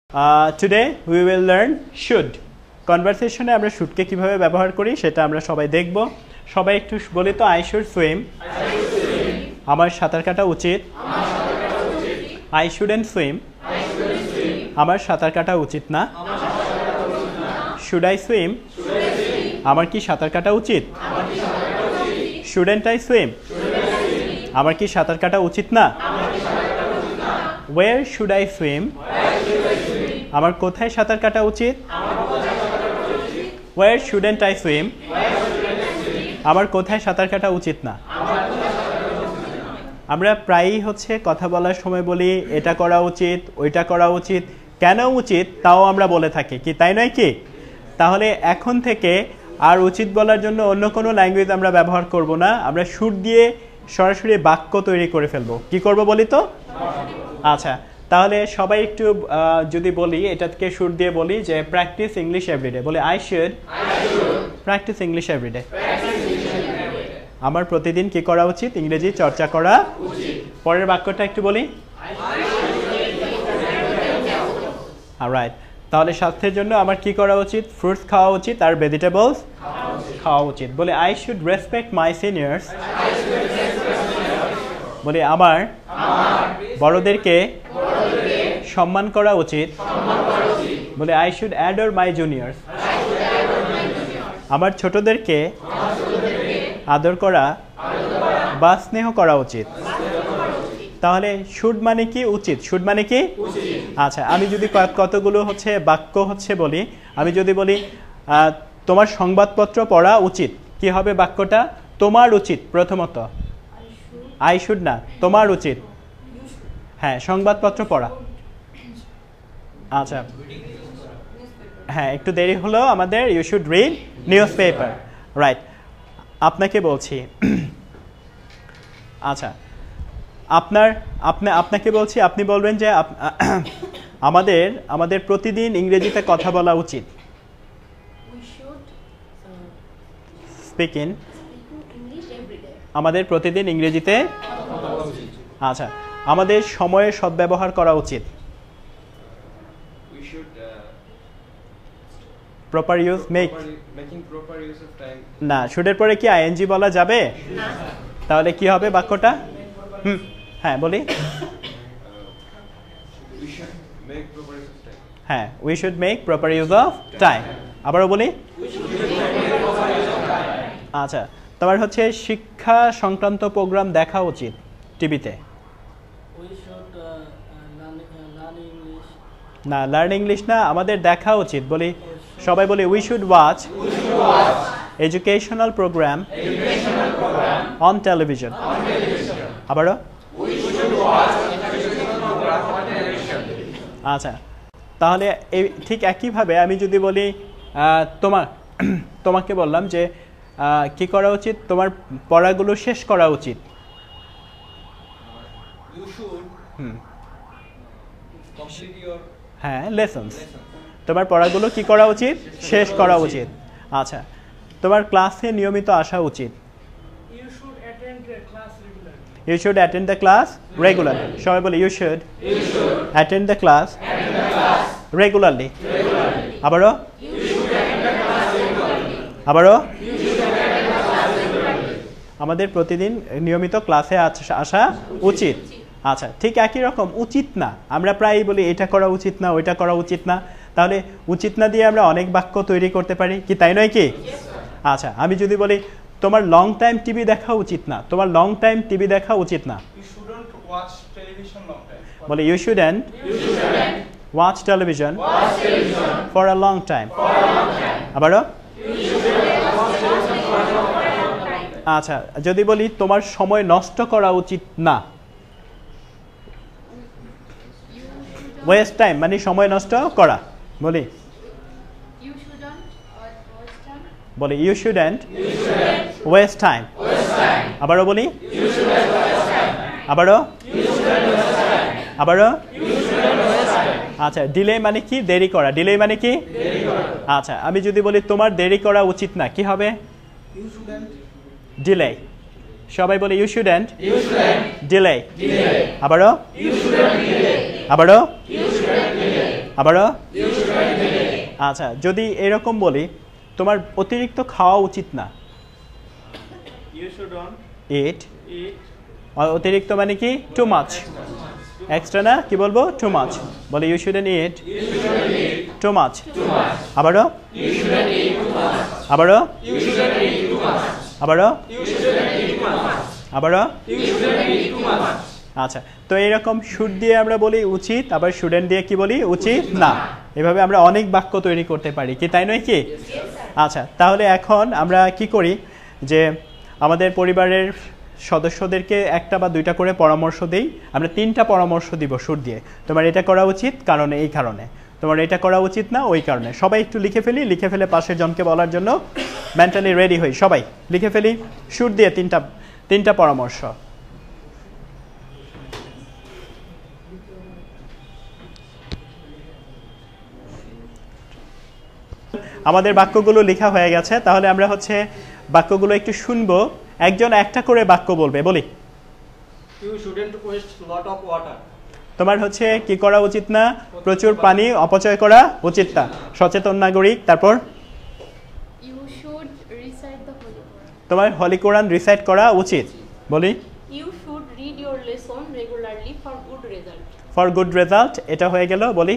Today we will learn should. কনভারসেশনে আমরা শুডকে কিভাবে ব্যবহার করি সেটা আমরা সবাই দেখব। সবাই একটু বলি তো, I should swim. আমার সাঁতার কাটা উচিত। I shouldn't swim. আমার সাঁতার কাটা উচিত না। Should I swim? আমার কি সাঁতার কাটা উচিত? Shouldn't I swim? আমার কি সাঁতার কাটা উচিত না? Where should I swim? আমার কোথায় সাঁতার কাটা উচিত? Where shouldn't I swim? আমার কোথায় সাঁতার কাটা উচিত না। আমরা প্রায়ই কথা বলার সময় বলি এটা করা উচিত, ওইটা করা উচিত, কেন উচিত তাও আমরা বলে থাকি, কি তাই নয় কি? তাহলে এখন থেকে আর উচিত বলার জন্য অন্য কোনো ল্যাঙ্গুয়েজ আমরা ব্যবহার করব না, আমরা শুড দিয়ে সরাসরি বাক্য তৈরি করে ফেলবো। কি করব বলি তো? আচ্ছা, তাহলে সবাই একটু যদি বলি, এটাকে শুড দিয়ে বলি যে প্র্যাকটিস ইংলিশ এভরিডে। বলি I should practice English everyday. আমার প্রতিদিন কি করা উচিত? ইংরেজি চর্চা করা উচিত। পরের বাক্যটা একটু বলি। অলরাইট, তাহলে স্বাস্থ্যের জন্য আমার কি করা উচিত? ফ্রুটস খাওয়া উচিত আর ভেজিটেবলস খাওয়া উচিত। বলি I should respect my seniors. বলি আমার বড়দেরকে সম্মান করা উচিত। বলে I should adore my juniors. আমার ছোটদেরকে আদর করা বা স্নেহ করা উচিত। তাহলে শুড মানে কি? উচিত। শুড মানে কি? আচ্ছা, আমি যদি কতগুলো বাক্য বলি, আমি যদি বলি তোমার সংবাদপত্র পড়া উচিত, কি হবে বাক্যটা? তোমার উচিত। প্রথমত আই শুড না, তোমার উচিত। হ্যাঁ, সংবাদপত্র পড়া। আচ্ছা হ্যাঁ, একটু দেরি হলো আমাদের। You should read news paper. Right, আপনাকে বলছি। আচ্ছা, আপনাকে বলছি, আপনি বলবেন যে আমাদের প্রতিদিন ইংরেজিতে কথা বলা উচিত। স্পিকিং আমাদের প্রতিদিন ইংরেজিতে। আচ্ছা, আমাদের সময়ের সদ্ব্যবহার করা উচিত। Proper use making proper use of time. না, শুডের পরে কি আইএনজি বলা যাবে? তাহলে কি হবে বাক্যটা? হ্যাঁ বলি। হ্যাঁ, we should make proper use of time. আবারও বলি। আচ্ছা, তোমার শিক্ষা সংক্রান্ত প্রোগ্রাম দেখা উচিত টিভিতে। না, লার্ন ইংলিশ না, আমাদের দেখা উচিত। বলি সবাই বলি we should watch educational programme on television. আবারও। আচ্ছা, তাহলে ঠিক একইভাবে আমি যদি বলি তোমাকে বললাম যে কি করা উচিত? তোমার পড়াগুলো শেষ করা উচিত। হ্যাঁ, লেসনস। তোমার পড়াগুলো কি করা উচিত? শেষ করা উচিত। আচ্ছা, তোমার ক্লাসে নিয়মিত আসা উচিত। You should attend the class regularly. সবাই বলে you should attend the class regularly. আবারও। আমাদের প্রতিদিন নিয়মিত ক্লাসে আসা উচিত। আচ্ছা, ঠিক একই রকম উচিত না, আমরা প্রায়ই বলি এটা করা উচিত না, ওইটা করা উচিত না। তাহলে উচিত না দিয়ে আমরা অনেক বাক্য তৈরি করতে পারি, কি তাই নয় কি? আচ্ছা, আমি যদি বলি তোমার লং টাইম টিভি দেখা উচিত না, তোমার লং টাইম টিভি দেখা উচিত না। বলে you shouldn't watch television for a long time. আবারও। আচ্ছা, যদি বলি তোমার সময় নষ্ট করা উচিত না, ওয়েস্ট টাইম মানে সময় নষ্ট করা। বলি ইউ শুডন্ট ওয়েস্ট টাইম। আবারও বলি। আবারও। আচ্ছা, ডিলে মানে কি? দেরি করা। ডিলে মানে কি? আচ্ছা, আমি যদি বলি তোমার দেরি করা উচিত না, কি হবে? ডিলে। সবাই বলে ইউ শুডন্ট ডিলে। আবারও। আবারও আচ্ছা, যদি এরকম বলি তোমার অতিরিক্ত খাওয়া উচিত না, ইট অতিরিক্ত মানে কি টু মাচ, এক্সট্রা না কি বলবো টু মাচ, বলে you shouldn't eat too much. আবারও আবারও আবারও আবারও আচ্ছা, তো এইরকম শুড দিয়ে আমরা বলি উচিত, আবার শুডেন্ট দিয়ে কি বলি উচিত না। এভাবে আমরা অনেক বাক্য তৈরি করতে পারি, কি তাই নয় কি? আচ্ছা, তাহলে এখন আমরা কি করি যে আমাদের পরিবারের সদস্যদেরকে একটা বা দুইটা করে পরামর্শ দিই। আমরা 3টা পরামর্শ দিব শুড দিয়ে। তোমার এটা করা উচিত কারণে এই কারণে, তোমার এটা করা উচিত না ওই কারণে। সবাই একটু লিখে ফেলি, লিখে ফেলে পাশের জনকে বলার জন্য মেন্টালি রেডি হই। সবাই লিখে ফেলি শুড দিয়ে 3টা পরামর্শ। আমাদের বাক্যগুলো লেখা হয়ে গেছে, তাহলে আমরা হচ্ছে বাক্যগুলো একটু শুনবো। একজন একটা করে বাক্য বলবে, বলি। You shouldn't waste lot of water. তোমার হচ্ছে কি করা উচিত না, প্রচুর পানি অপচয় করা উচিত না, সচেতন নাগরিক। তারপর You should recite the Holy Quran. তোমার হলি কোরআন রিসাইট করা উচিত, বলি। You should read your lesson regularly for good result. For good result, এটা হয়ে গেল, বলি।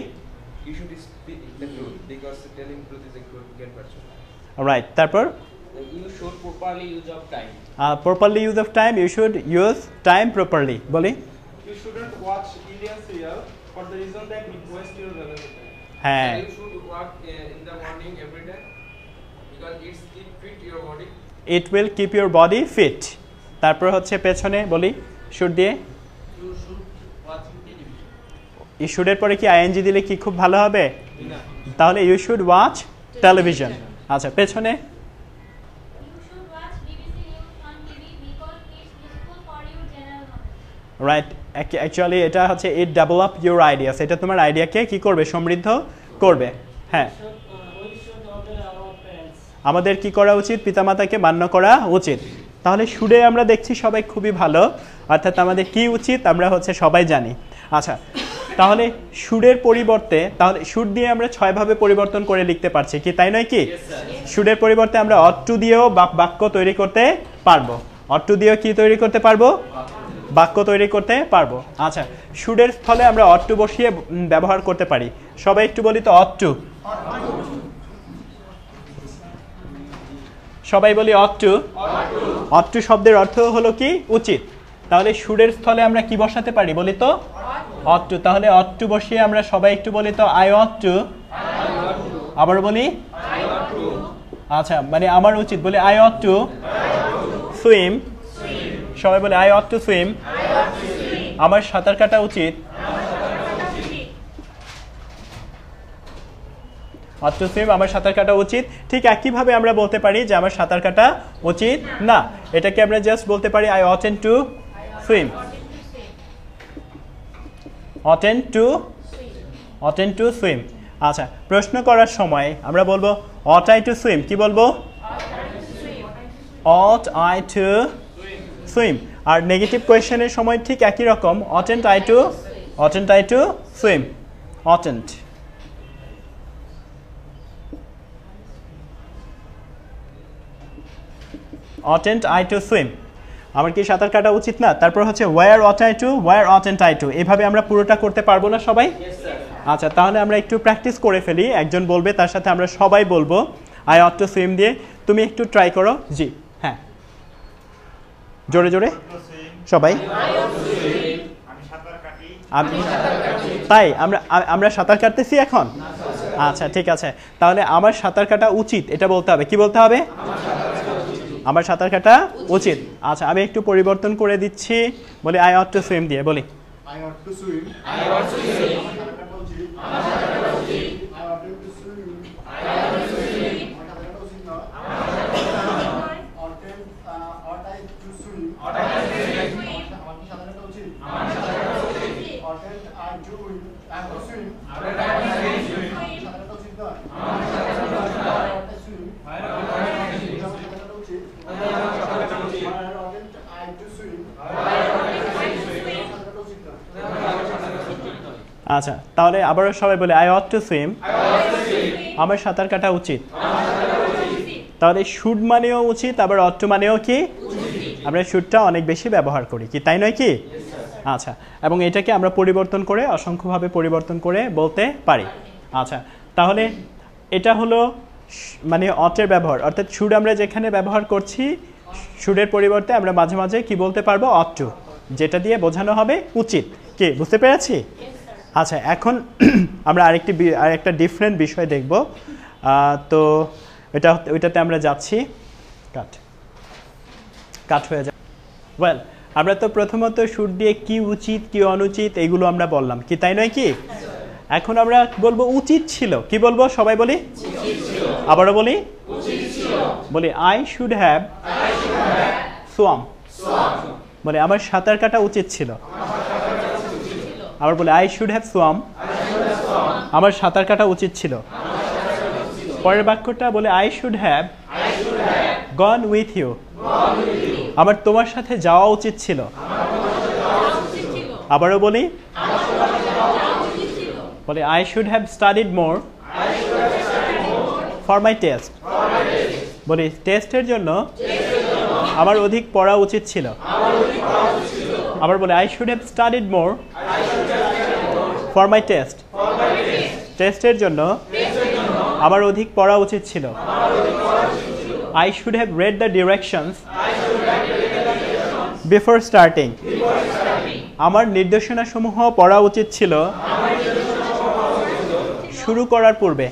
You should speak the truth because telling truth is a good virtue. Right, তারপর You should properly use of time. Properly use of time, you should use time properly, বলি। You shouldn't watch Indian serial for the reason that it wastes your valuable time. হ্যাঁ, You should walk in the morning every day because it fit your body. It will keep your body fit. তারপর হচ্ছে পেছনে, বলি should দিয়ে। You should watch television. এই শুডের পরে কি ING দিলে কি খুব ভালো হবে? তাহলে ইউ শুড ওয়াচ টেলিভিশন। আচ্ছা, পেছনে You should watch BBC News on TV because it's useful for your general knowledge. Right, actually এটা হচ্ছে ইট ডেভেলপ ইউর আইডিয়াস, এটা তোমার আইডিয়াকে কি করবে, সমৃদ্ধ করবে। হ্যাঁ, We should obey our parents. আমাদের কি করা উচিত, পিতামাতাকে মান্য করা উচিত। তাহলে শুডে আমরা দেখছি সবাই খুবই ভালো, অর্থাৎ আমাদের কি উচিত আমরা হচ্ছে সবাই জানি। আচ্ছা, তাহলে শুডের পরিবর্তে, তাহলে শুড দিয়ে আমরা 6 ভাবে পরিবর্তন করে লিখতে পারছি, কি তাই নয় কি? শুডের পরিবর্তে আমরা অট টু দিয়েও বাক্য তৈরি করতে পারবো, অট টু দিয়েও কি তৈরি করতে পারবো, বাক্য তৈরি করতে পারবো। আচ্ছা, শুডের স্থলে আমরা অট টু বসিয়ে ব্যবহার করতে পারি। সবাই একটু বলি তো অট টু, সবাই বলি অট টু। অট টু শব্দের অর্থ হলো কি উচিত, তাহলে শুডের স্থলে আমরা কি বসাতে পারি, বলি তো অট টু। তাহলে অট টু বসিয়ে আমরা সবাই একটু বলি তো আই অট টু, আবার বলি। আচ্ছা, মানে আমার উচিত, বলি আই অট টু সুইম, সবাই বলে আই অট টু সুইম, আমার সাঁতার কাটা উচিত, অট টু সুইম, আমার সাঁতার কাটা উচিত। ঠিক একইভাবে আমরা বলতে পারি যে আমার সাঁতার কাটা উচিত না, এটাকে আমরা জাস্ট বলতে পারি I attempt to swim, attempt to swim. আচ্ছা, প্রশ্ন করার সময় আমরা বলবো অট আই টু সুইম, কি বলবো, অট আই টু সুইম। আর নেগেটিভ কোয়েশ্চেনের সময় ঠিক একই রকম, ought not I to swim, ought not. Ought not I to swim, আমার কি সাঁতার কাটা উচিত না। তারপর হচ্ছে were ought I to, were ought not I to. এভাবে আমরা পুরোটা করতে পারবো না সবাই? আচ্ছা, তাহলে আমরা একটু প্র্যাকটিস করে ফেলি। একজন বলবে, তার সাথে আমরা সবাই বলবো আই অট টু সুইম দিয়ে। তুমি একটু ট্রাই করো। জি, হ্যাঁ, জোরে জোরে সবাই। তাই আমরা সাঁতার কাটতেছি এখন। আচ্ছা, ঠিক আছে, তাহলে আমার সাঁতার কাটা উচিত এটা বলতে হবে। কি বলতে হবে? আমার সাঁতার কাটা উচিত। আচ্ছা, আমি একটু পরিবর্তন করে দিচ্ছি, বলি আই অট টু সুইম দিয়ে, বলি I ought to swim. আচ্ছা, তাহলে আবারও সবাই বলে আই অট টু সুইম, আমার সাঁতার কাটা উচিত। তাহলে শুড মানেও উচিত, আবার অট টু মানেও কি, আমরা শুডটা অনেক বেশি ব্যবহার করি, কি তাই নয় কি? আচ্ছা, এবং এটাকে আমরা পরিবর্তন করে অসংখ্যভাবে পরিবর্তন করে বলতে পারি। আচ্ছা, তাহলে এটা হলো মানে অটের ব্যবহার, অর্থাৎ শুড আমরা যেখানে ব্যবহার করছি শুডের পরিবর্তে আমরা মাঝে মাঝে কি বলতে পারবো, অট টু, যেটা দিয়ে বোঝানো হবে উচিত। কি বুঝতে পেরেছি? আচ্ছা, এখন আমরা আরেকটা ডিফারেন্ট বিষয় দেখব। তো ওইটাতে আমরা যাচ্ছি, কাট হয়ে যায়। ওয়েল, আমরা তো প্রথমত শুড দিয়ে কি উচিত কি অনুচিত এগুলো আমরা বললাম, কি তাই নয় কি? এখন আমরা বলবো উচিত ছিল। কি বলবো সবাই বলি? আবারও বলি, বলি আই শুড হ্যাভ সোয়াম। বলে আমার সাঁতার কাটা উচিত ছিল। আবার বলে আই শুড হ্যাভ সোয়াম, আমার সাঁতার কাটা উচিত ছিল। পরের বাক্যটা বলে I should have gone with you, আমার তোমার সাথে যাওয়া উচিত ছিল। আবারও বলি, বলে I should have studied more for my test. বলি টেস্টের জন্য আমার অধিক পড়া উচিত ছিল। আবার বলে I should have studied more for my test. টেস্টের জন্য আমার অধিক পড়া উচিত ছিল। I should have read the directions before starting. আমার নির্দেশনাসমূহ পড়া উচিত ছিল শুরু করার পূর্বে।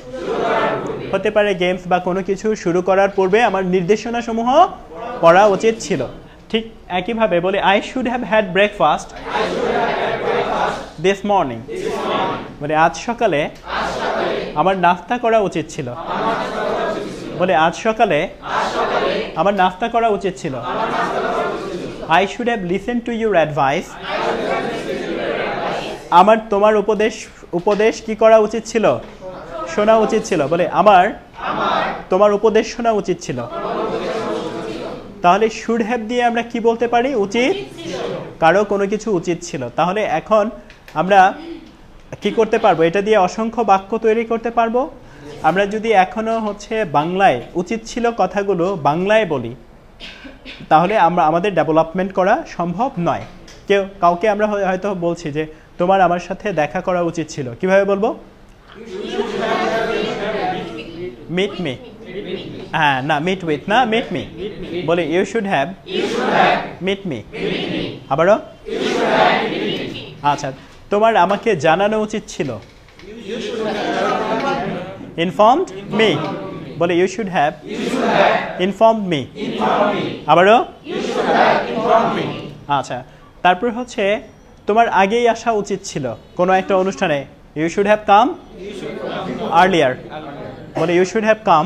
হতে পারে গেমস বা কোনো কিছু শুরু করার পূর্বে আমার নির্দেশনাসমূহ পড়া উচিত ছিল। ঠিক একইভাবে বলে I should have had breakfast this morning. বলে আজ সকালে আমার নাস্তা করা উচিত ছিল। বলে আজ সকালে আমার নাস্তা করা উচিত ছিল। I should have listened to your advice. আমার তোমার উপদেশ কি করা উচিত ছিল? শোনা উচিত ছিল। বলে আমার তোমার উপদেশ শোনা উচিত ছিল। তাহলে শুড হ্যাভ দিয়ে আমরা কি বলতে পারি? উচিত, কারো কোনো কিছু উচিত ছিল। তাহলে এখন আমরা কি করতে পারবো? এটা দিয়ে অসংখ্য বাক্য তৈরি করতে পারবো। আমরা যদি এখনো বাংলায় উচিত ছিল কথাগুলো বাংলায় বলি, তাহলে আমাদের ডেভেলপমেন্ট করা সম্ভব নয়। কাউকে আমরা হয়তো বলছি যে তোমার আমার সাথে দেখা করা উচিত ছিল, কিভাবে বলবো? Meet me. হ্যাঁ, না মিট উইথ না, মিট মি। বলে you should have meet me. আবারও, আচ্ছা, তোমার আমাকে জানানো উচিত ছিল। Informed me. বলে you should have informed me. আবারও, আচ্ছা, তারপর তোমার আগেই আসা উচিত ছিল কোনো একটা অনুষ্ঠানে। You should have come earlier. বলে you should have come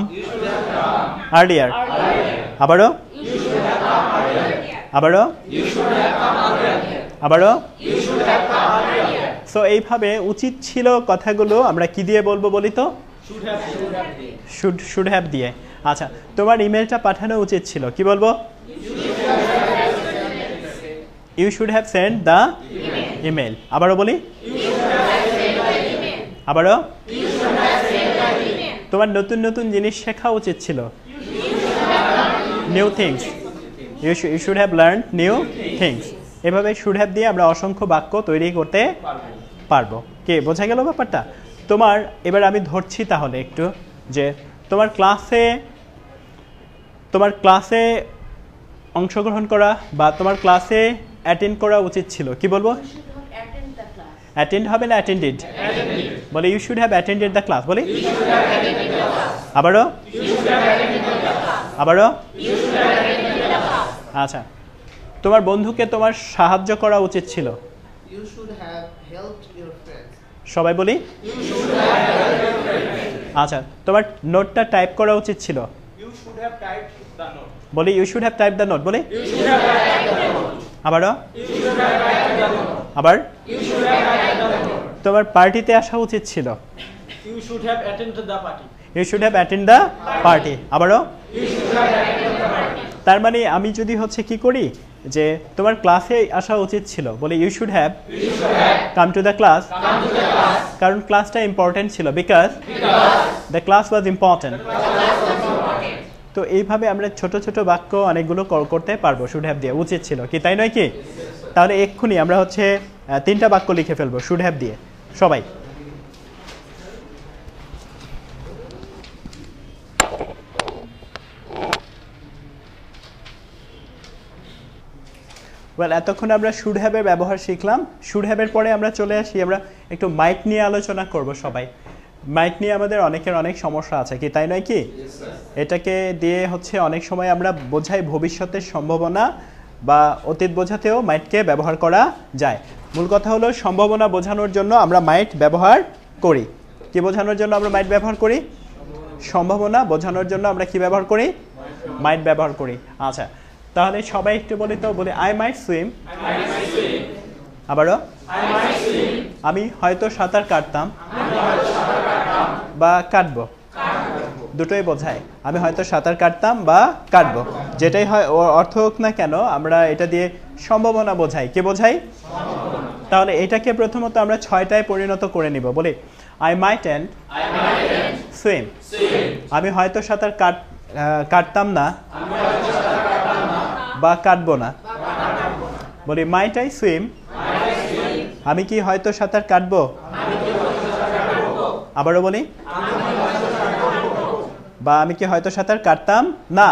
earlier. আবারও, আবারও, আবারও। সো এইভাবে উচিত ছিল কথাগুলো আমরা কি দিয়ে বলবো বলি তো? শুড হ্যাভ দিয়ে। আচ্ছা, তোমার ইমেলটা পাঠানো উচিত ছিল, কি বলবো? You should have send the email. আবারও বলি, আবারও। তোমার নতুন নতুন জিনিস শেখা উচিত ছিল, new things. You should have learned new things. এভাবে শুড হ্যাভ দিয়ে আমরা অসংখ্য বাক্য তৈরি করতে পারবো। কে বোঝা গেল ব্যাপারটা? এবার আমি ধরছি তাহলে একটু যে তোমার ক্লাসে অংশগ্রহণ করা বা তোমার ক্লাসে অ্যাটেন্ড করা উচিত ছিল, কি বলবো? অ্যাটেন্ড হবে না অ্যাটেন্ডেড? বলে you should have attended the class. বলি আবারও, আবারও। আচ্ছা, তোমার বন্ধুকে তোমার সাহায্য করা উচিত ছিল। You should have helped your friends. সবাই বলি, আচ্ছা, তোমার নোটটা টাইপ করা উচিত ছিল। You should have typed the note. বলি you should have type the note. বলি আবারও, আবার। তোমার পার্টিতে আসা উচিত ছিল। You should have attended the party. You should have attend the party. আবারও। তার মানে আমি যদি কি করি, যে তোমার ক্লাসে আসা উচিত ছিল, বলে you should have come to the class, কারণ ক্লাসটা ইম্পর্টেন্ট ছিল, because the class was important. তো এইভাবে আমরা ছোট ছোট বাক্য অনেকগুলো করতে পারবো শুড হ্যাভ দিয়ে, উচিত ছিল, কি তাই নয় কি? তাহলে এক্ষুনি আমরা হচ্ছে 3টা বাক্য লিখে ফেলবো শুড হ্যাভ দিয়ে, সবাই। ওয়েল, এতক্ষণ আমরা শুড হ্যাভের ব্যবহার শিখলাম। শুড হ্যাভের পরে আমরা চলে আসি, আমরা একটু মাইট নিয়ে আলোচনা করব সবাই। মাইট নিয়ে আমাদের অনেকের অনেক সমস্যা আছে, কি তাই নয় কি? এটাকে দিয়ে হচ্ছে অনেক সময় আমরা বোঝাই ভবিষ্যতের সম্ভাবনা, বা অতীত বোঝাতেও মাইটকে ব্যবহার করা যায়। মূল কথা হলো সম্ভাবনা বোঝানোর জন্য আমরা মাইট ব্যবহার করি। কি বোঝানোর জন্য আমরা মাইট ব্যবহার করি? সম্ভাবনা বোঝানোর জন্য আমরা কি ব্যবহার করি? মাইট ব্যবহার করি। আচ্ছা, তাহলে সবাই একটু বলি তো, বলি আই মাইট সুইম। আবারও, আমি হয়তো সাঁতার কাটতাম বা কাটবো, দুটোই বোঝায়। আমি হয়তো সাঁতার কাটতাম বা কাটবো, যেটাই হয় অর্থ হোক না কেন, আমরা এটা দিয়ে সম্ভাবনা বোঝাই। কি বোঝাই? তাহলে এটাকে প্রথমত আমরা 6টায় পরিণত করে নিব। বলি আই মাইট এন্ড সুইম। আমি হয়তো সাঁতার কাটতাম না বা কাটবো না। বলি মাইট আই সুইম। আমি কি হয়তো সাঁতার কাটবো? আবারও বলি, বা আমি কি হয়তো সাঁতার কাটতাম না।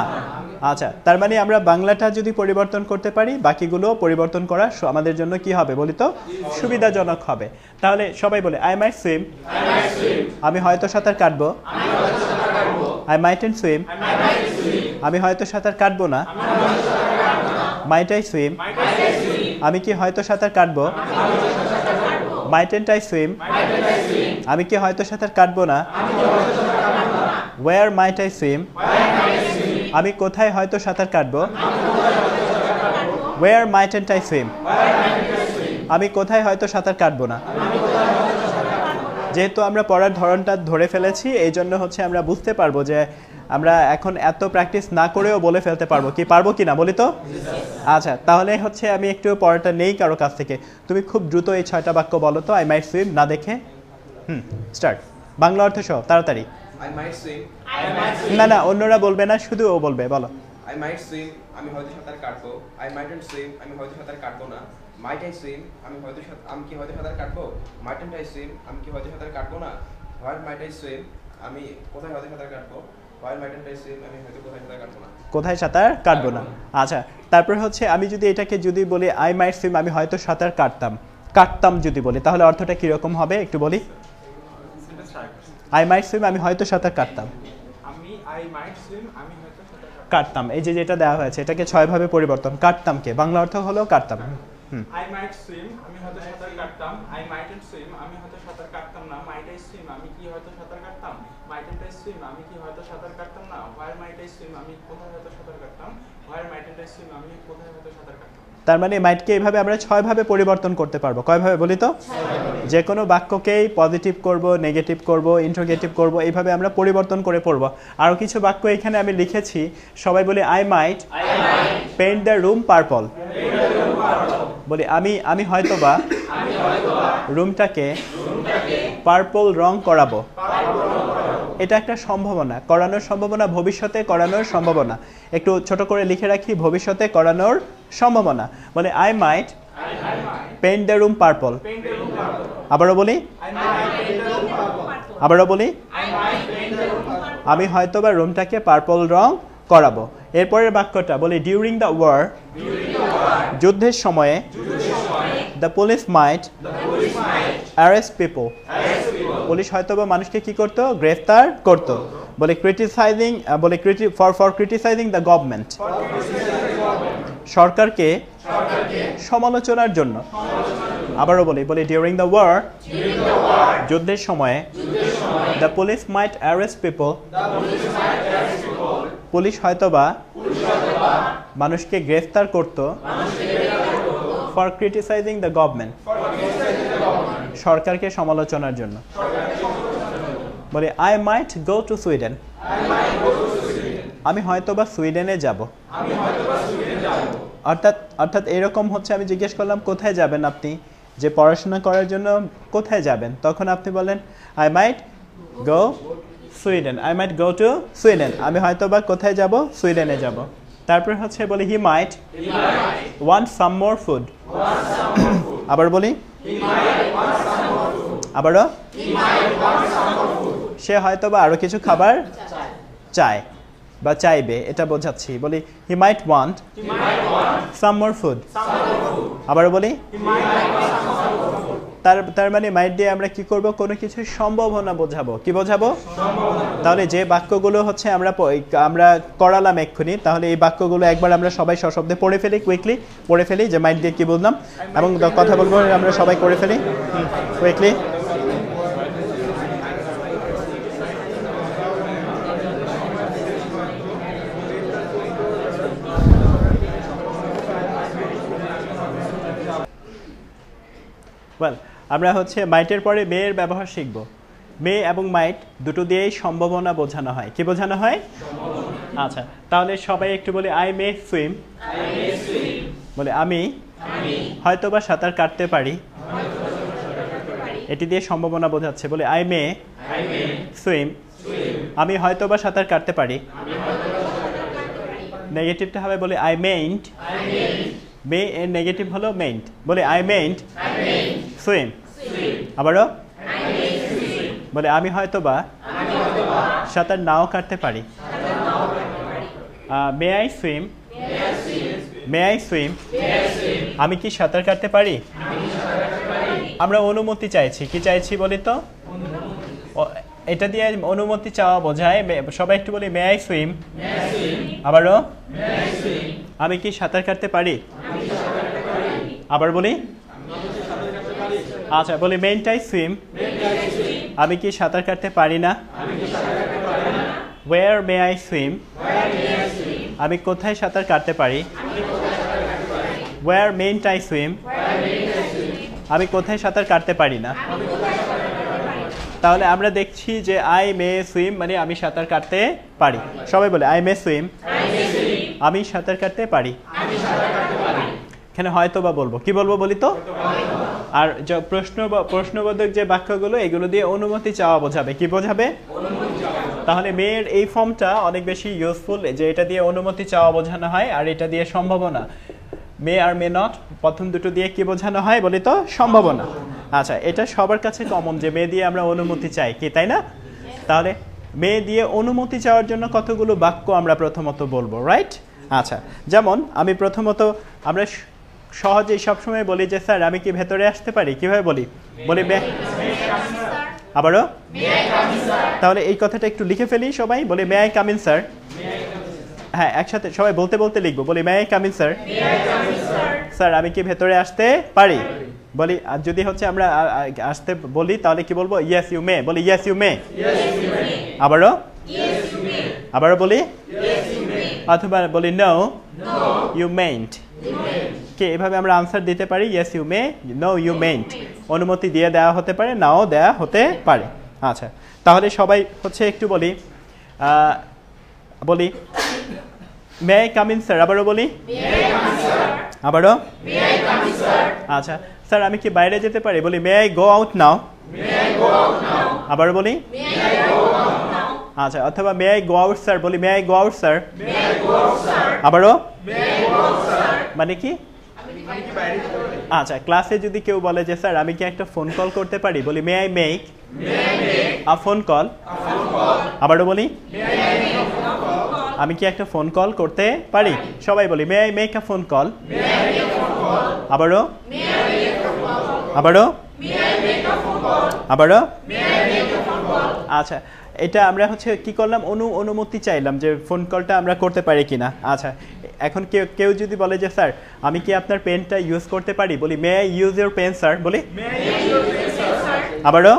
আচ্ছা, তার মানে আমরা বাংলাটা যদি পরিবর্তন করতে পারি, বাকিগুলো পরিবর্তন করা আমাদের জন্য কি হবে বলি তো? সুবিধাজনক হবে। তাহলে সবাই বলে আই মাইট সুইম। আমি হয়তো সাঁতার কাটবো। I might and swim. আমি হয়তো সাঁতার কাটবো না। Might I swim. আমি কি হয়তো সাঁতার কাটবো? Might and I swim. আমি কি হয়তো সাঁতার কাটবো না। Where might I swim. আমি কোথায় হয়তো সাঁতার কাটবো? Where mightn't I swim. আমি কোথায় হয়তো সাঁতার কাটবো না। যেহেতু আমরা পড়ার ধরনটা ধরে ফেলেছি, এই জন্য হচ্ছে আমরা বুঝতে পারবো যে আমরা এখন এত প্র্যাকটিস না করেও বলে ফেলতে পারবো। কি পারবো কি না বলি তো? আচ্ছা, তাহলে হচ্ছে আমি একটু পড়াটা নেই কারো কাছ থেকে। তুমি খুব দ্রুত এই 6টা বাক্য বলো তো, আই মাইট সুইম না দেখে। স্টার্ট। বাংলা অর্থ সহ তাড়াতাড়ি। I might swim. না না, অন্যরা বলবে না, শুধু ও বলবে। বলো। I might swim. আমি হয়তো সাঁতার কাটবো। I mightn't swim. আমি হয়তো সাঁতার কাটবো না। Might I swim? আমি কি হয়তো সাঁতার কাটবো? Mightn't I swim? আমি কি হয়তো সাঁতার কাটবো না। Where might I swim? আমি কোথায় হয়তো সাঁতার কাটবো? Where mightn't I swim? আমি হয়তো কোথায় সাঁতার কাটবো না। কোথায় সাঁতার কাটবো না। আচ্ছা, তারপর হচ্ছে আমি যদি এটাকে যদি বলি আই মাইট সুইম, আমি হয়তো সাঁতার কাটতাম যদি বলি, তাহলে অর্থটা কিরকম হবে একটু বলি। আই মাইট সুইম, আমি হয়তো সাঁতার কাটতাম। কাটতাম, এই যে যেটা দেওয়া হয়েছে এটাকে 6 ভাবে পরিবর্তন। কাটতামকে বাংলা অর্থ হলো কাটতাম। I might swim, আমি হয়তো সাঁতার কাটতাম। I mightn't swim, আমি হয়তো সাঁতার কাটতাম না। Might I swim, আমি কি হয়তো সাঁতার কাটতাম। Mightn't I swim, আমি কি হয়তো সাঁতার কাটতাম না। Where might I swim, আমি কোথায় হয়তো সাঁতার কাটতাম। Where mightn't I swim, আমি কোথায় হয়তো সাঁতার কাটতাম। তার মানে মাইটকে এইভাবে আমরা 6 ভাবে পরিবর্তন করতে পারবো। কয় ভাবে বলি তো? যে কোনো বাক্যকেই পজিটিভ করব, নেগেটিভ করব, ইন্টারোগেটিভ করব, এইভাবে আমরা পরিবর্তন করে পড়ব। আরও কিছু বাক্য এখানে আমি লিখেছি, সবাই বলি I might paint the room purple. বলি আমি হয়তোবা রুমটাকে পার্পল রং করাবো। এটা একটা সম্ভাবনা, করানোর সম্ভাবনা, ভবিষ্যতে করানোর সম্ভাবনা। একটু ছোট করে লিখে রাখি, ভবিষ্যতে করানোর সম্ভাবনা। বলে I might paint the room purple. আবারও বলি, আমি হয়তোবা রুমটাকে পার্পল রং করাবো। এরপরের বাক্যটা বলি ডিউরিং দ্য ওয়ার, যুদ্ধের সময়ে, the police might arrest people. Police হয়তোবা মানুষকে কি করতো? গ্রেফতার করতো। বলে ক্রিটিসাইজিং, বলে ফর ক্রিটিসাইজিং দ্য গভর্নমেন্ট, সরকারকে সমালোচনার জন্য। আবারও বলি ডিউরিং দ্য ওয়ার, যুদ্ধের সময়ে, the police might arrest people, police হয়তোবা মানুষকে গ্রেফতার করতো, ফর ক্রিটিসাইজিং দ্য গভর্নমেন্ট, সরকারকে সমালোচনার জন্য। বলে I might go to Sweden, আমি হয়তোবা সুইডেনে যাব। অর্থাৎ অর্থাৎ এরকম হচ্ছে আমি জিজ্ঞেস করলাম কোথায় যাবেন আপনি, যে পড়াশোনা করার জন্য কোথায় যাবেন, তখন আপনি বলেন I might go Sweden, I might go to Sweden, আমি হয়তো বা কোথায় যাব, সুইডেনে যাব। তারপর হচ্ছে বলি হি মাইট ওয়ান্ট সাম মোর ফুড, আবার বলি আবারও সে হয়তো বা আরো কিছু খাবার চায় বা চাইবে, এটা বোঝাচ্ছি। বলি হি মাইট ওয়ান্ট সাম মোর ফুড, আবার বলি তার মানে মাইট দিয়ে আমরা কি করব, কোনো কিছু সম্ভাবনা বোঝাবো। কি বোঝাবো? তাহলে যে বাক্যগুলো হচ্ছে আমরা করালাম এক্ষুনি, তাহলে এই বাক্যগুলো একবার আমরা সবাই সশব্দে পড়ে ফেলি, কুইকলি পড়ে ফেলি যে মাইট দিয়ে কি বললাম, এবং কথা বলবো আমরা সবাই করে ফেলি কুইকলি। ওয়েল, আমরা হচ্ছে মাইটের পরে মেয়ের ব্যবহার শিখব। মে এবং মাইট দুটো দিয়েই সম্ভাবনা বোঝানো হয়। কি বোঝানো হয়? আচ্ছা, তাহলে সবাই একটু বলি আই মে সুইম, বলে আমি হয়তো বা সাঁতার কাটতে পারি, এটি দিয়ে সম্ভাবনা বোঝাচ্ছে। বলে আই মে সুইম, আমি হয়তো বা সাঁতার কাটতে পারি। নেগেটিভটা হবে বলে আই মেইন্ট, মে এর নেগেটিভ হলো মেইন্ট, বলে আই মেইন্ট সুইম। আবারও বলে আমি হয়তো বা সাঁতার নাও কাটতে পারি। May I swim, may I swim, আমি কি সাঁতার কাটতে পারি? আমরা অনুমতি চাইছি। কি চাইছি বলি তো? এটা দিয়ে অনুমতি চাওয়া বোঝায়। সবাই একটু বলি মে আই সুইম, আবারও আমি কি সাঁতার কাটতে পারি? আবার বলি আচ্ছা, বলি মেইন্ট আই সুইম, আমি কি সাঁতার কাটতে পারি না? ওয়্যার মে আই সুইম, আমি কোথায় সাঁতার কাটতে পারি? ওয়্যার মেইন্ট আই সুইম, আমি কোথায় সাঁতার কাটতে পারি না? তাহলে আমরা দেখছি যে আই মে সুইম মানে আমি সাঁতার কাটতে পারি। সবাই বলে আই মে সুইম, আমি সাঁতার কাটতে পারি। এখানে হয়তো বা বলবো, কি বলবো বলি তো? আর প্রশ্নবোধক যে বাক্যগুলো এগুলো দিয়ে অনুমতি চাওয়া বোঝাবে। কি বোঝাবে? তাহলে মেয়ের এই ফর্মটা অনেক বেশি ইউজফুল, যে এটা দিয়ে অনুমতি চাওয়া বোঝানো হয়, আর এটা দিয়ে সম্ভাবনা। মে আর মে নট প্রথম দুটো দিয়ে কি বোঝানো হয় বলি তো? সম্ভাবনা। আচ্ছা, এটা সবার কাছে কমন যে মে দিয়ে আমরা অনুমতি চাই, কি তাই না? তাহলে মে দিয়ে অনুমতি চাওয়ার জন্য কতগুলো বাক্য আমরা প্রথমত বলবো, রাইট? আচ্ছা, যেমন আমি প্রথমত আমরা সহজেই সবসময় বলি যে স্যার আমি কি ভেতরে আসতে পারি? কিভাবে বলি? বলি আবারও, তাহলে এই কথাটা একটু লিখে ফেলি সবাই। বলি may I come in sir. হ্যাঁ, একসাথে সবাই বলতে বলতে লিখবো। বলি may I come in sir, sir আমি কি ভেতরে আসতে পারি? বলি আর যদি হচ্ছে আমরা আসতে বলি তাহলে কি বলবো? Yes you may. বলি ইয়েস ইউ মে। আবারও আবারও বলি, অথবা বলি নো ইউ মেইন্ট। কে এভাবে আমরা আনসার দিতে পারি, yes you may, no you mayn't. অনুমতি দিয়ে দেওয়া হতে পারে, নাও দেওয়া হতে পারে। আচ্ছা, তাহলে সবাই হচ্ছে একটু বলি বলি may I come in sir. আবারও বলি আবারও আচ্ছা, স্যার আমি কি বাইরে যেতে পারি? বলি may I go out now. আবারও বলি আচ্ছা, অথবা may I go out sir. বলি may I go out sir. আবারও মানে কি? আচ্ছা, ক্লাসে যদি কেউ বলে যে স্যার আমি কি একটা ফোন কল করতে পারি? বলি may I make a phone call. আবারও বলি আমি কি একটা ফোন কল করতে পারি? সবাই বলি may I make a phone call. আবারও আবারও আবারও আচ্ছা, এটা আমরা হচ্ছে কি করলাম? অনুমতি চাইলাম যে ফোন কলটা আমরা করতে পারি কিনা। আচ্ছা, এখন কেউ যদি বলে যে স্যার আমি কি আপনার পেনটা ইউজ করতে পারি? বলি may I use your pen sir. বলি আবারও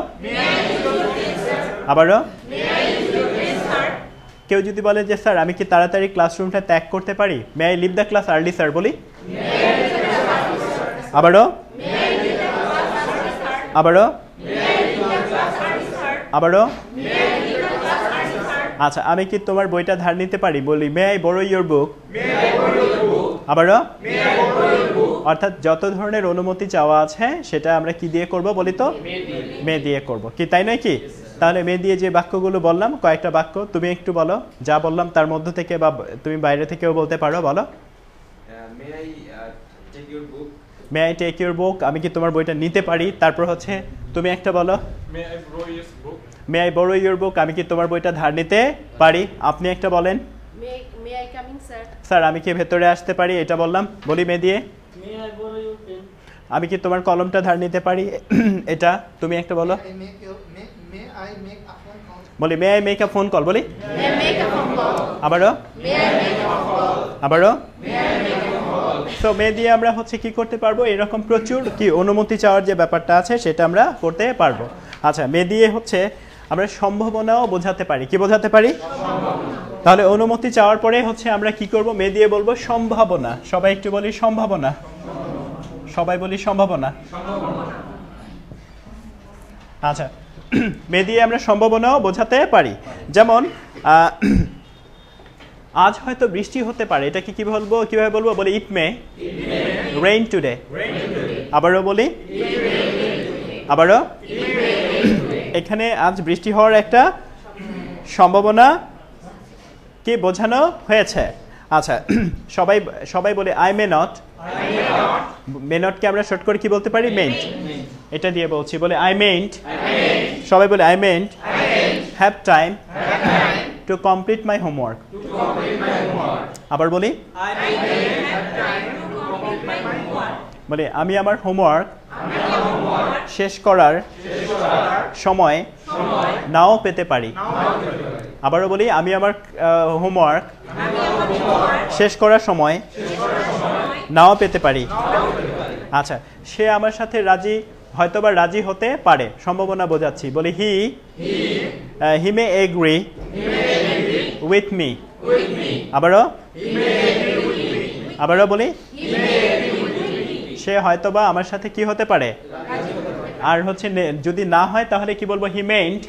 আবারও কেউ যদি বলে যে স্যার আমি কি তাড়াতাড়ি ক্লাসরুমটা ত্যাগ করতে পারি? May I leave the class early sir. বলি আবারও আবারও আবারও আচ্ছা, আমি কি তোমার বইটা ধার নিতে পারি? বলি may I borrow your book. আবারও অর্থাৎ যত ধরনের অনুমতি চাওয়া আছে সেটা আমরা কি দিয়ে করব বলি তো মে দিয়ে করব কি তাই নয় কি তাহলে মে দিয়ে যে বাক্যগুলো বললাম কয়েকটা বাক্য তুমি একটু বলো যা বললাম তার মধ্য থেকে বা তুমি বাইরে থেকেও বলতে পারো বলো may I take your book may I take your book আমি কি তোমার বইটা নিতে পারি তারপর হচ্ছে তুমি একটা বলো may I bro your book may I বড়ো ইউর বুক আমি কি তোমার বইটা ধার নিতে পারি আপনি একটা বলেন May I come in, sir? Sir আমি কি ভেতরে আসতে পারি এটা বললাম বলি মে দিয়ে May I borrow your pen? আমি কি তোমার কলমটা ধার নিতে পারি এটা তুমি একটা বলো May I make a phone call? বলি may I make a phone call বলি May I make a phone call? আবারও May I make a phone call? আবারও সো মে দিয়ে আমরা হচ্ছে কি করতে পারবো এরকম প্রচুর কি অনুমতি চাওয়ার যে ব্যাপারটা আছে সেটা আমরা করতে পারবো আচ্ছা মে দিয়ে হচ্ছে আমরা সম্ভাবনাও বোঝাতে পারি কি বোঝাতে পারি তাহলে অনুমতি চাওয়ার পরে হচ্ছে আমরা কি করব মে দিয়ে বলবো সম্ভাবনা সবাই একটু বলি সম্ভাবনা সবাই বলি সম্ভাবনা আচ্ছা মে দিয়ে আমরা সম্ভাবনাও বোঝাতে পারি যেমন আজ হয়তো বৃষ্টি হতে পারে এটা কি কিভাবে বলবো বলি ইট মে রেইন টুডে আবারও বলি আবারও এখানে আজ বৃষ্টি হওয়ার একটা সম্ভাবনা কি বোঝানো হয়েছে আচ্ছা সবাই বলে আই মে নট মে নটকে আমরা শর্ট করে কি বলতে পারি মেন্ট এটা দিয়ে বলছি বলে আই মেন্ট সবাই বলে I meant have time to complete my homework আবার বলি বলে আমি আমার হোমওয়ার্ক শেষ করার সময় নাও পেতে পারি আবারও বলি আমি আমার হোমওয়ার্ক শেষ করার সময় নাও পেতে পারি আচ্ছা সে আমার সাথে রাজি হয়তোবা রাজি হতে পারে সম্ভাবনা বোঝাচ্ছি বলি হি মে এগ্রি উইথ মি আবারও বলি সে হয়তোবা আমার সাথে কি হতে পারে আর হচ্ছে যদি না হয় তাহলে কি বলবো he mayn't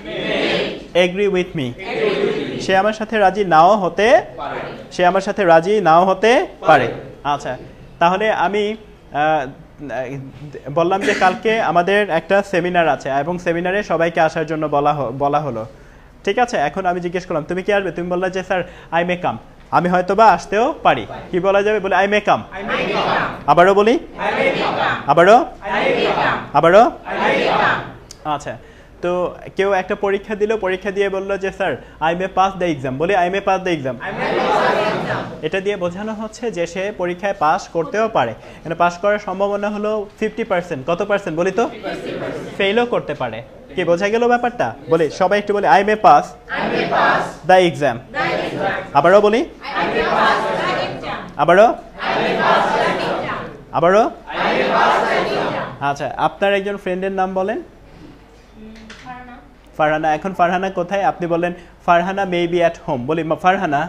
agree with me সে আমার সাথে রাজি নাও হতে পারে আচ্ছা তাহলে আমি বললাম যে কালকে আমাদের একটা সেমিনার আছে এবং সেমিনারে সবাইকে আসার জন্য বলা হলো ঠিক আছে এখন আমি জিজ্ঞেস করলাম তুমি কি আসবে তুমি বললে যে স্যার আই মে কাম আমি হয়তোবা আসতেও পারি কি বলা যাবে বলে আই মে কাম আবারও বলি আবারও আচ্ছা তো কেউ একটা পরীক্ষা দিল পরীক্ষা দিয়ে বললো যে sir I may pass the exam বলি I may pass the exam এটা দিয়ে বোঝানো হচ্ছে যে সে পরীক্ষায় পাস করতেও পারে মানে পাস করার সম্ভাবনা হলো 50% কত পার্সেন্ট বলি তো ফেলও করতে পারে কি বোঝা গেল ব্যাপারটা বলি সবাই একটু বলি I may pass the exam আবারও বলি আবারও আচ্ছা আপনার একজন ফ্রেন্ডের নাম বলেন ফারহানা এখন ফারহানা কোথায় আপনি বলেন Farhana may be at home বলি Farhana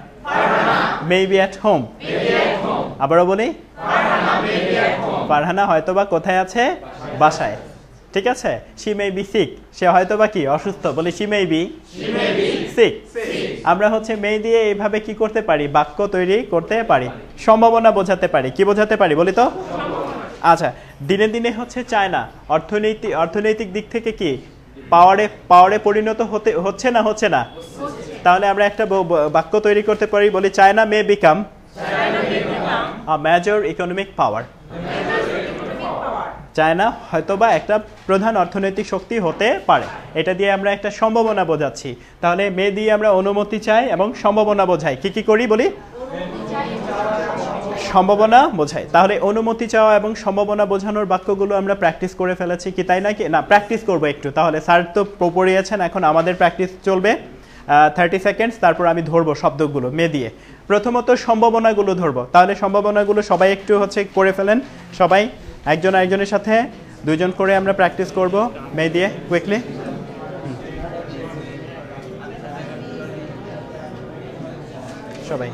may be at home আবারও বলি ফারহানা হয়তোবা কোথায় আছে বাসায় ঠিক আছে শি মে বি সিক সে হয়তোবা কি অসুস্থ বলি শি মে বি সিক আমরা হচ্ছে মে দিয়ে এইভাবে কি করতে পারি বাক্য তৈরি করতে পারি সম্ভাবনা বোঝাতে পারি কি বোঝাতে পারি বলি তো আচ্ছা দিনে দিনে হচ্ছে চায়না অর্থনৈতিক দিক থেকে কি পাওয়ারে পরিণত হচ্ছে না তাহলে আমরা একটা বাক্য তৈরি করতে পারি বলি China May become a major economic power China হয়তোবা একটা প্রধান অর্থনৈতিক শক্তি হতে পারে এটা দিয়ে আমরা একটা সম্ভাবনা বোঝাচ্ছি তাহলে মে দিয়ে আমরা অনুমতি চাই এবং সম্ভাবনা বোঝাই কি করি বলি সম্ভাবনা বোঝাই তাহলে অনুমতি চাওয়া এবং সম্ভাবনা বোঝানোর বাক্যগুলো আমরা প্র্যাকটিস করে ফেলেছি কি তাই নাকি না প্র্যাকটিস করবো একটু তাহলে স্যার তো পড়িয়েছেন এখন আমাদের প্র্যাকটিস চলবে 30 সেকেন্ডস তারপর আমি ধরবো শব্দগুলো মে দিয়ে প্রথমত সম্ভাবনাগুলো ধরবো তাহলে সম্ভাবনাগুলো সবাই একটু হচ্ছে করে ফেলেন সবাই একজন আরেকজনের সাথে দুইজন করে আমরা প্র্যাকটিস করব মে দিয়ে কুইকলি সবাই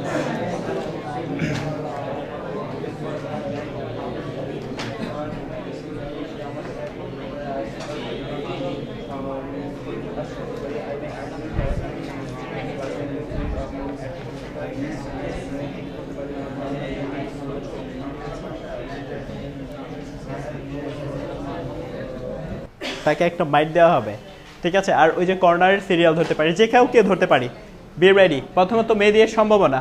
তাকে একটা মাইট দেওয়া হবে, ঠিক আছে। আর ওই যে কর্নারের সিরিয়াল ধরতে পারি, যে কেউ ধরতে পারি। Be ready. প্রথমত মে দিয়ে সম্ভাবনা,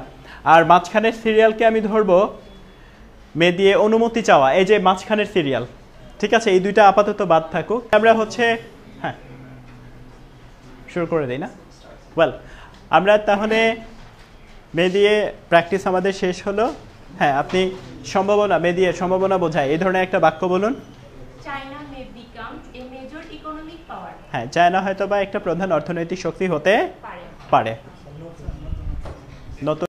আর মাঝখানের সিরিয়ালকে আমি ধরবো মে দিয়ে অনুমতি চাওয়া, এই যে মাঝখানের সিরিয়াল, ঠিক আছে। এই দুইটা আপাতত বাদ থাকুক। আমরা হচ্ছে হ্যাঁ শুরু করে দিই না? ওয়েল, আমরা তাহলে মে দিয়ে প্র্যাকটিস আমাদের শেষ হলো। হ্যাঁ, আপনি সম্ভাবনা, মে দিয়ে সম্ভাবনা বোঝায় এই ধরনের একটা বাক্য বলুন। China may become a major economic power. হ্যাঁ, চায়না হয়তো বা একটা প্রধান অর্থনৈতিক শক্তি হতে পারে। পারে। নতুন